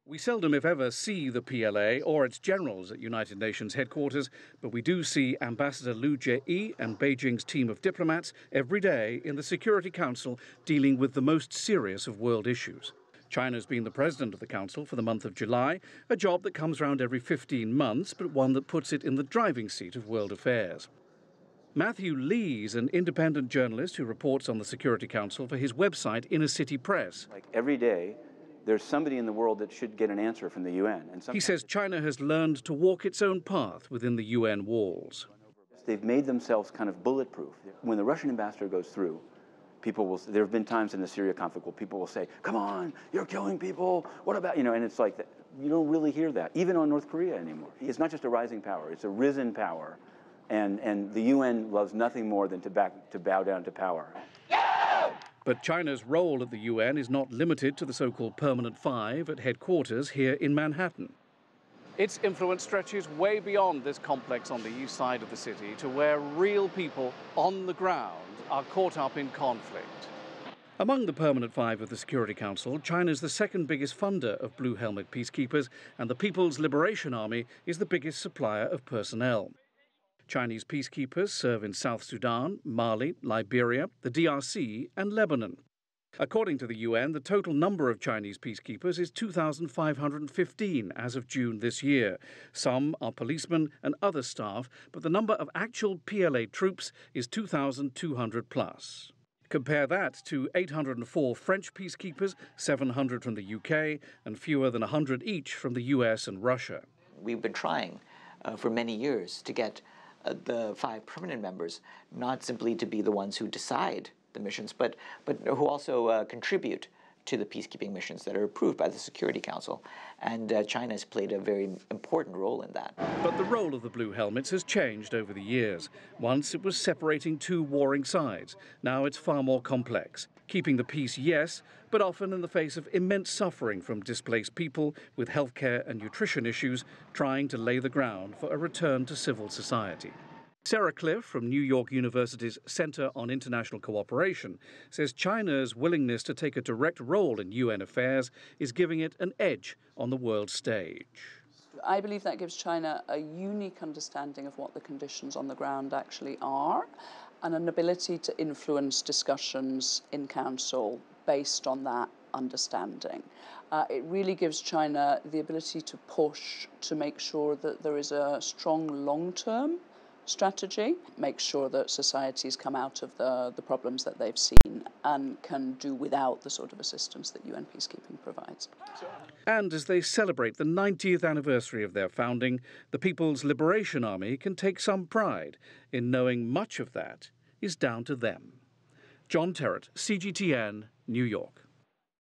We seldom, if ever, see the PLA or its generals at United Nations headquarters, but we do see Ambassador Liu Jie and Beijing's team of diplomats every day in the Security Council dealing with the most serious of world issues. China's been the president of the Council for the month of July, a job that comes round every 15 months, but one that puts it in the driving seat of world affairs. Matthew Lee's an independent journalist who reports on the Security Council for his website Inner City Press. Like every day, there's somebody in the world that should get an answer from the UN. And he says China has learned to walk its own path within the UN walls. They've made themselves kind of bulletproof. When the Russian ambassador goes through, there have been times in the Syria conflict where people will say, come on, you're killing people, what about, and it's like, you don't really hear that, even on North Korea anymore. It's not just a rising power, it's a risen power. And the UN loves nothing more than to bow down to power. But China's role at the UN is not limited to the so-called Permanent Five at headquarters here in Manhattan. Its influence stretches way beyond this complex on the east side of the city to where real people on the ground are caught up in conflict. Among the Permanent Five of the Security Council, China's the second biggest funder of Blue Helmet peacekeepers, and the People's Liberation Army is the biggest supplier of personnel. Chinese peacekeepers serve in South Sudan, Mali, Liberia, the DRC and Lebanon. According to the UN, the total number of Chinese peacekeepers is 2,515 as of June this year. Some are policemen and other staff, but the number of actual PLA troops is 2,200 plus. Compare that to 804 French peacekeepers, 700 from the UK, and fewer than 100 each from the US and Russia. We've been trying for many years to get the 5 permanent members not simply to be the ones who decide the missions, but who also contribute to the peacekeeping missions that are approved by the Security Council. And China has played a very important role in that. But the role of the Blue Helmets has changed over the years. Once it was separating two warring sides. Now it's far more complex. Keeping the peace, yes, but often in the face of immense suffering from displaced people with healthcare and nutrition issues, trying to lay the ground for a return to civil society. Sarah Cliff from New York University's Center on International Cooperation says China's willingness to take a direct role in UN affairs is giving it an edge on the world stage. I believe that gives China a unique understanding of what the conditions on the ground actually are and an ability to influence discussions in Council based on that understanding. It really gives China the ability to push to make sure that there is a strong long-term strategy, make sure that societies come out of the problems that they've seen and can do without the sort of assistance that UN peacekeeping provides. And as they celebrate the 90th anniversary of their founding, the People's Liberation Army can take some pride in knowing much of that is down to them. John Terrett, CGTN, New York.